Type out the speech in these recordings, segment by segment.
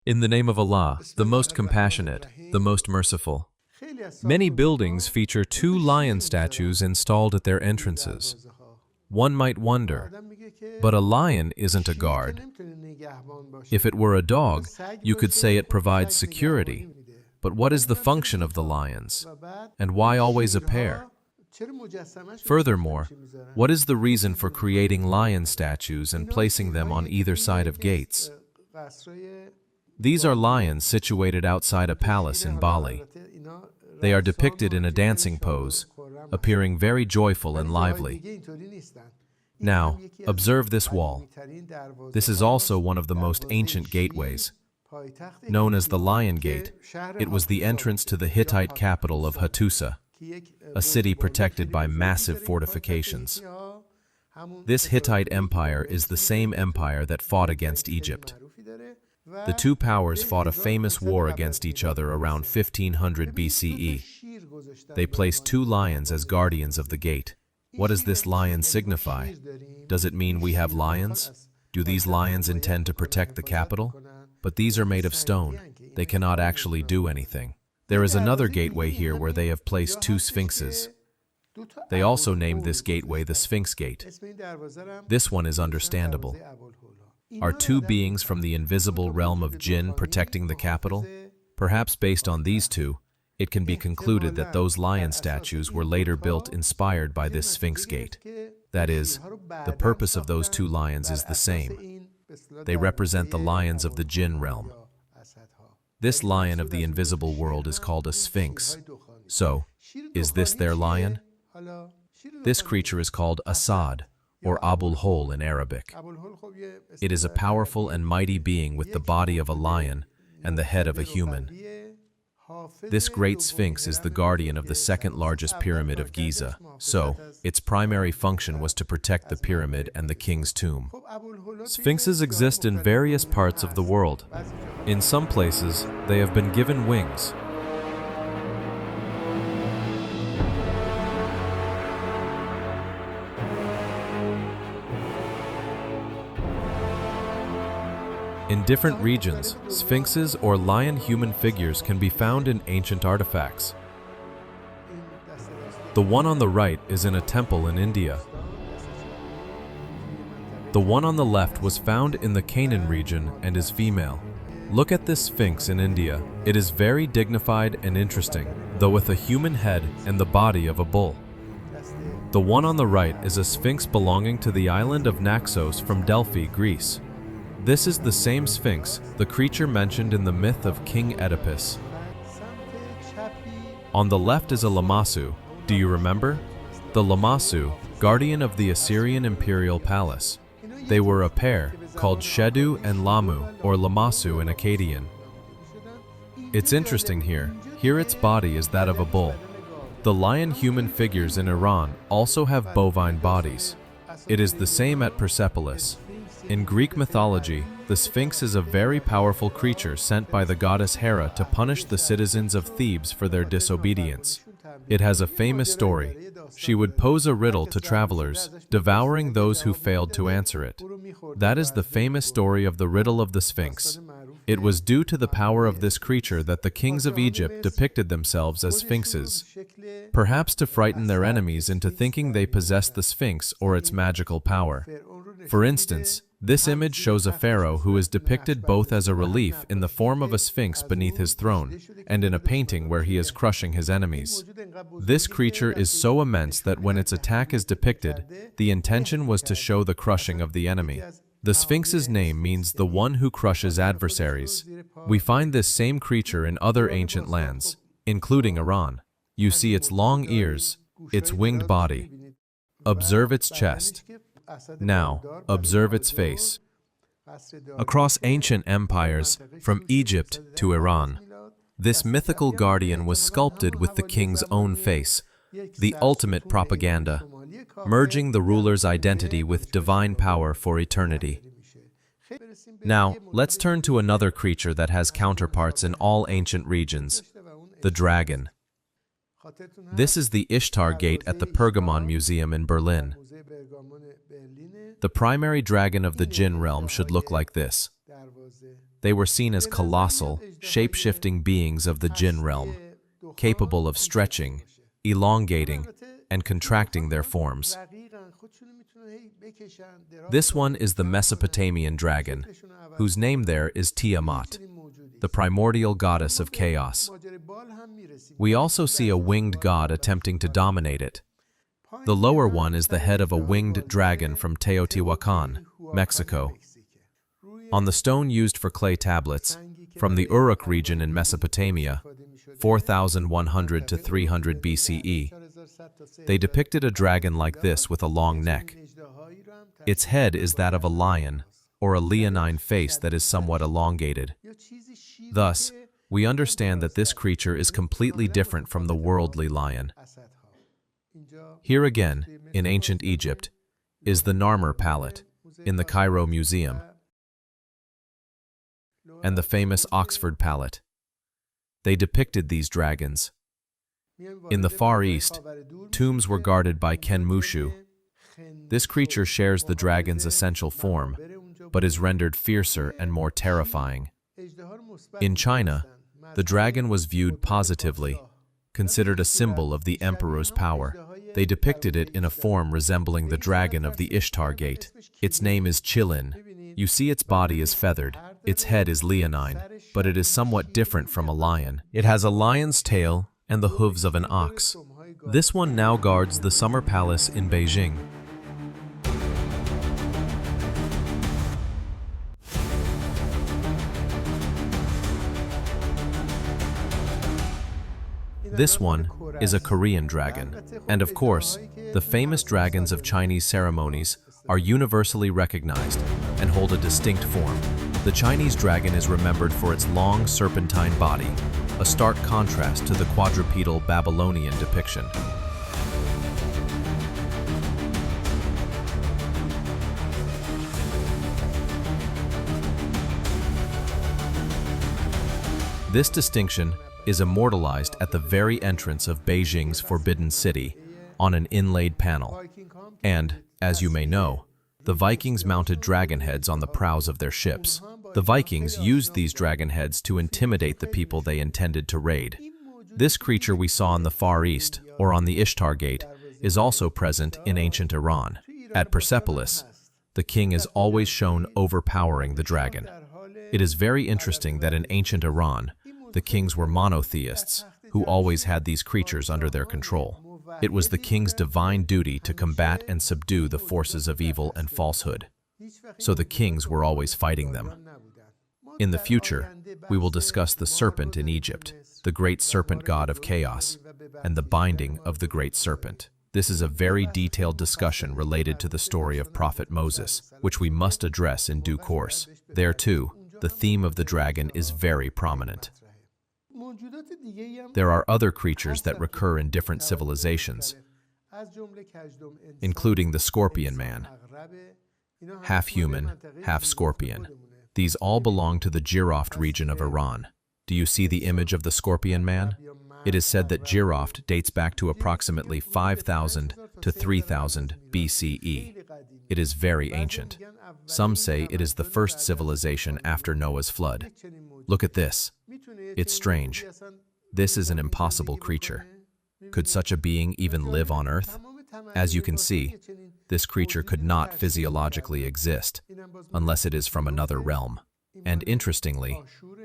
In the name of Allah, the most compassionate, the most merciful. Many buildings feature two lion statues installed at their entrances. One might wonder, but a lion isn't a guard. If it were a dog, you could say it provides security. But what is the function of the lions? And why always a pair? Furthermore, what is the reason for creating lion statues and placing them on either side of gates? These are lions situated outside a palace in Bali. They are depicted in a dancing pose, appearing very joyful and lively. Now, observe this wall. This is also one of the most ancient gateways. Known as the Lion Gate, it was the entrance to the Hittite capital of Hattusa, a city protected by massive fortifications. This Hittite empire is the same empire that fought against Egypt. The two powers fought a famous war against each other around 1500 BCE. They placed two lions as guardians of the gate. What does this lion signify? Does it mean we have lions? Do these lions intend to protect the capital? But these are made of stone. They cannot actually do anything. There is another gateway here where they have placed two sphinxes. They also named this gateway the Sphinx Gate. This one is understandable. Are two beings from the invisible realm of Jinn protecting the capital? Perhaps based on these two, it can be concluded that those lion statues were later built inspired by this Sphinx Gate. That is, the purpose of those two lions is the same. They represent the lions of the Jinn realm. This lion of the invisible world is called a sphinx. So, is this their lion? This creature is called Asad, or Abul Hol in Arabic. It is a powerful and mighty being with the body of a lion and the head of a human. This great sphinx is the guardian of the second largest pyramid of Giza, so its primary function was to protect the pyramid and the king's tomb. Sphinxes exist in various parts of the world. In some places, they have been given wings. In different regions, sphinxes or lion-human figures can be found in ancient artifacts. The one on the right is in a temple in India. The one on the left was found in the Canaan region and is female. Look at this sphinx in India. It is very dignified and interesting, though with a human head and the body of a bull. The one on the right is a sphinx belonging to the island of Naxos from Delphi, Greece. This is the same sphinx, the creature mentioned in the myth of King Oedipus. On the left is a lamassu. Do you remember? The lamassu, guardian of the Assyrian imperial palace. They were a pair, called Shedu and Lamu, or lamassu in Akkadian. It's interesting here. Here its body is that of a bull. The lion-human figures in Iran also have bovine bodies. It is the same at Persepolis. In Greek mythology, the Sphinx is a very powerful creature sent by the goddess Hera to punish the citizens of Thebes for their disobedience. It has a famous story. She would pose a riddle to travelers, devouring those who failed to answer it. That is the famous story of the riddle of the Sphinx. It was due to the power of this creature that the kings of Egypt depicted themselves as sphinxes, perhaps to frighten their enemies into thinking they possessed the Sphinx or its magical power. For instance, this image shows a pharaoh who is depicted both as a relief in the form of a sphinx beneath his throne and in a painting where he is crushing his enemies. This creature is so immense that when its attack is depicted, the intention was to show the crushing of the enemy. The Sphinx's name means the one who crushes adversaries. We find this same creature in other ancient lands, including Iran. You see its long ears, its winged body. Observe its chest. Now, observe its face. Across ancient empires, from Egypt to Iran, this mythical guardian was sculpted with the king's own face, the ultimate propaganda, merging the ruler's identity with divine power for eternity. Now, let's turn to another creature that has counterparts in all ancient regions, the dragon. This is the Ishtar Gate at the Pergamon Museum in Berlin. The primary dragon of the Jinn realm should look like this. They were seen as colossal, shape-shifting beings of the jinn realm, capable of stretching, elongating, and contracting their forms. This one is the Mesopotamian dragon, whose name there is Tiamat, the primordial goddess of chaos. We also see a winged god attempting to dominate it. The lower one is the head of a winged dragon from Teotihuacan, Mexico. On the stone used for clay tablets, from the Uruk region in Mesopotamia, 4100 to 300 BCE, they depicted a dragon like this with a long neck. Its head is that of a lion, or a leonine face that is somewhat elongated. Thus, we understand that this creature is completely different from the worldly lion. Here again, in ancient Egypt, is the Narmer palette, in the Cairo Museum, and the famous Oxford palette. They depicted these dragons. In the Far East, tombs were guarded by Kenmushu. This creature shares the dragon's essential form, but is rendered fiercer and more terrifying. In China, the dragon was viewed positively, considered a symbol of the emperor's power. They depicted it in a form resembling the dragon of the Ishtar Gate. Its name is Qilin. You see its body is feathered, its head is leonine, but it is somewhat different from a lion. It has a lion's tail and the hooves of an ox. This one now guards the Summer Palace in Beijing. This one is a Korean dragon. And of course, the famous dragons of Chinese ceremonies are universally recognized and hold a distinct form. The Chinese dragon is remembered for its long serpentine body, a stark contrast to the quadrupedal Babylonian depiction. This distinction is immortalized at the very entrance of Beijing's Forbidden City on an inlaid panel. And, as you may know, the Vikings mounted dragon heads on the prows of their ships. The Vikings used these dragon heads to intimidate the people they intended to raid. This creature we saw in the Far East, or on the Ishtar Gate, is also present in ancient Iran. At Persepolis, the king is always shown overpowering the dragon. It is very interesting that in ancient Iran, the kings were monotheists who always had these creatures under their control. It was the king's divine duty to combat and subdue the forces of evil and falsehood. So the kings were always fighting them. In the future, we will discuss the serpent in Egypt, the great serpent god of chaos, and the binding of the great serpent. This is a very detailed discussion related to the story of Prophet Moses, which we must address in due course. There too, the theme of the dragon is very prominent. There are other creatures that recur in different civilizations, including the scorpion man, half human, half scorpion. These all belong to the Jiroft region of Iran. Do you see the image of the scorpion man? It is said that Jiroft dates back to approximately 5000 to 3000 BCE. It is very ancient. Some say it is the first civilization after Noah's flood. Look at this. It's strange. This is an impossible creature. Could such a being even live on Earth? As you can see, this creature could not physiologically exist unless it is from another realm. And interestingly,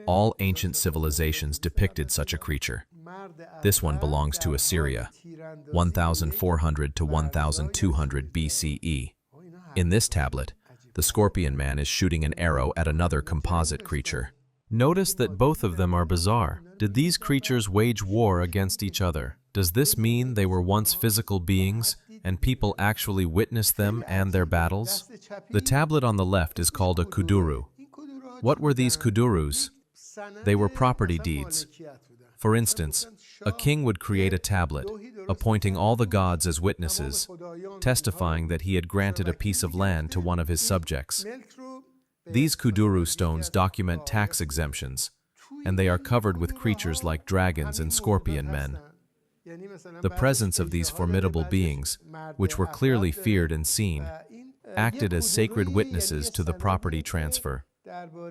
all ancient civilizations depicted such a creature. This one belongs to Assyria, 1400 to 1200 BCE. In this tablet, the scorpion man is shooting an arrow at another composite creature. Notice that both of them are bizarre. Did these creatures wage war against each other? Does this mean they were once physical beings and people actually witnessed them and their battles? The tablet on the left is called a kuduru. What were these kudurus? They were property deeds. For instance, a king would create a tablet, appointing all the gods as witnesses, testifying that he had granted a piece of land to one of his subjects. These kuduru stones document tax exemptions, and they are covered with creatures like dragons and scorpion men. The presence of these formidable beings, which were clearly feared and seen, acted as sacred witnesses to the property transfer.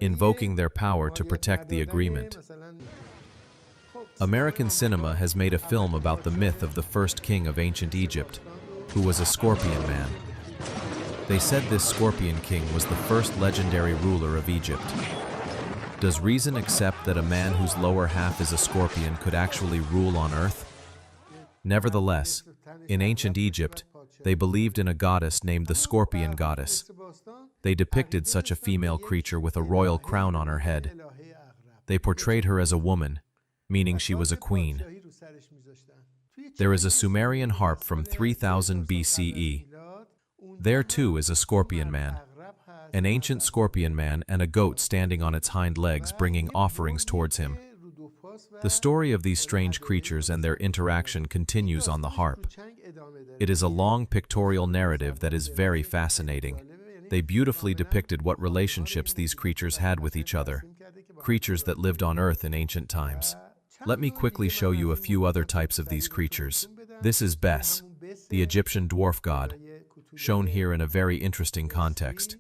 invoking their power to protect the agreement. American cinema has made a film about the myth of the first king of ancient Egypt, who was a scorpion man. They said this scorpion king was the first legendary ruler of Egypt. Does reason accept that a man whose lower half is a scorpion could actually rule on earth? Nevertheless, in ancient Egypt, they believed in a goddess named the Scorpion Goddess. They depicted such a female creature with a royal crown on her head. They portrayed her as a woman, meaning she was a queen. There is a Sumerian harp from 3000 BCE. There too is a scorpion man, an ancient scorpion man and a goat standing on its hind legs bringing offerings towards him. The story of these strange creatures and their interaction continues on the harp. It is a long pictorial narrative that is very fascinating. They beautifully depicted what relationships these creatures had with each other, creatures that lived on Earth in ancient times. Let me quickly show you a few other types of these creatures. This is Bes, the Egyptian dwarf god, shown here in a very interesting context.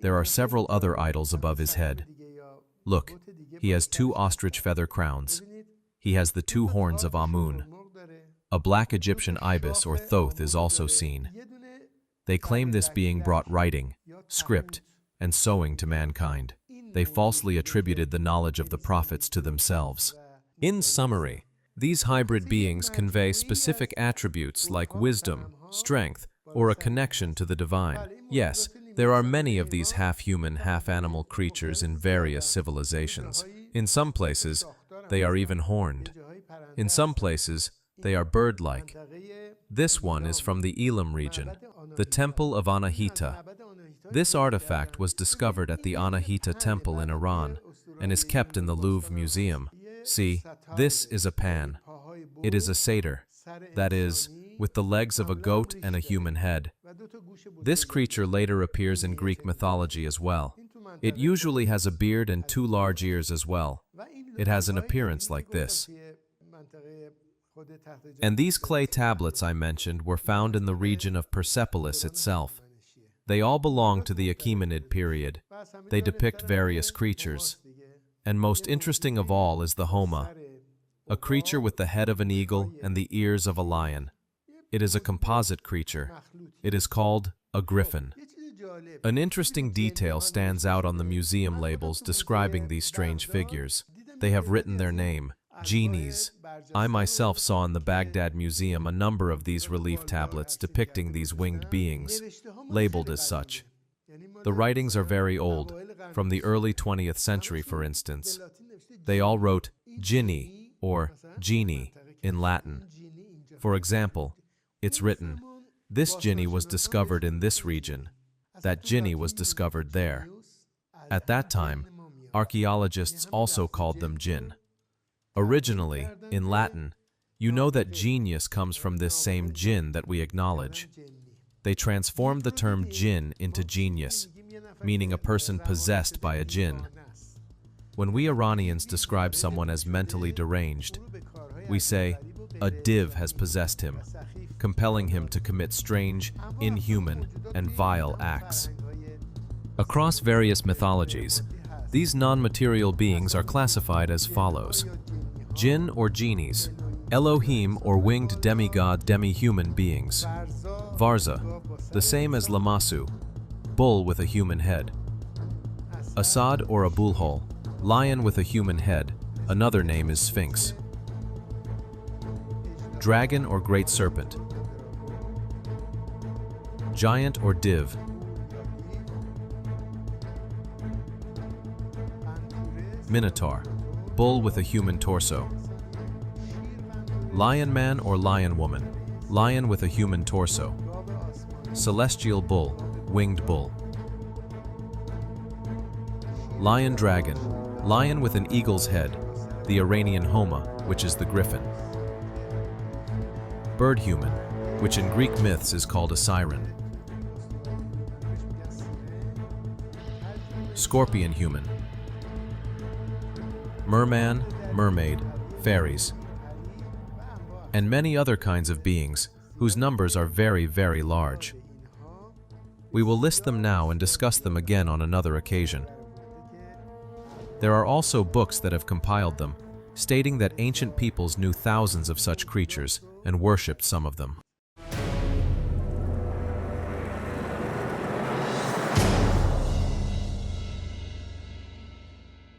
There are several other idols above his head. Look, he has 2 ostrich feather crowns. He has the 2 horns of Amun. A black Egyptian ibis or thoth is also seen. They claim this being brought writing, script, and sewing to mankind. They falsely attributed the knowledge of the prophets to themselves. In summary, these hybrid beings convey specific attributes like wisdom, strength, or a connection to the divine. Yes, there are many of these half-human, half-animal creatures in various civilizations. In some places, they are even horned. In some places, they are bird-like. This one is from the Elam region, the Temple of Anahita. This artifact was discovered at the Anahita Temple in Iran and is kept in the Louvre Museum. See, this is a pan. It is a satyr, that is, with the legs of a goat and a human head. This creature later appears in Greek mythology as well. It usually has a beard and 2 large ears as well. It has an appearance like this. And these clay tablets I mentioned were found in the region of Persepolis itself. They all belong to the Achaemenid period. They depict various creatures. And most interesting of all is the Homa, a creature with the head of an eagle and the ears of a lion. It is a composite creature. It is called a griffin. An interesting detail stands out on the museum labels describing these strange figures. They have written their name, genies. I myself saw in the Baghdad Museum a number of these relief tablets depicting these winged beings, labeled as such. The writings are very old, from the early 20th century for instance. They all wrote jinni or genie in Latin. For example, it's written, this jinni was discovered in this region, that jinni was discovered there. At that time, archaeologists also called them jinn. Originally, in Latin, you know that genius comes from this same jinn that we acknowledge. They transformed the term jinn into genius, meaning a person possessed by a jinn. When we Iranians describe someone as mentally deranged, we say, a div has possessed him, compelling him to commit strange, inhuman, and vile acts. Across various mythologies, these non-material beings are classified as follows. Jinn or genies, Elohim or winged demigod demi-human beings. Varza, the same as Lamassu, bull with a human head. Asad or Abulhol, lion with a human head, another name is Sphinx. Dragon or great serpent. Giant or div. Minotaur, bull with a human torso. Lion man or lion woman, lion with a human torso. Celestial bull, winged bull. Lion dragon, lion with an eagle's head, the Iranian Homa, which is the griffin. Bird human, which in Greek myths is called a siren. Scorpion human. Merman, mermaid, fairies. And many other kinds of beings, whose numbers are very, very large. We will list them now and discuss them again on another occasion. There are also books that have compiled them, stating that ancient peoples knew thousands of such creatures and worshipped some of them.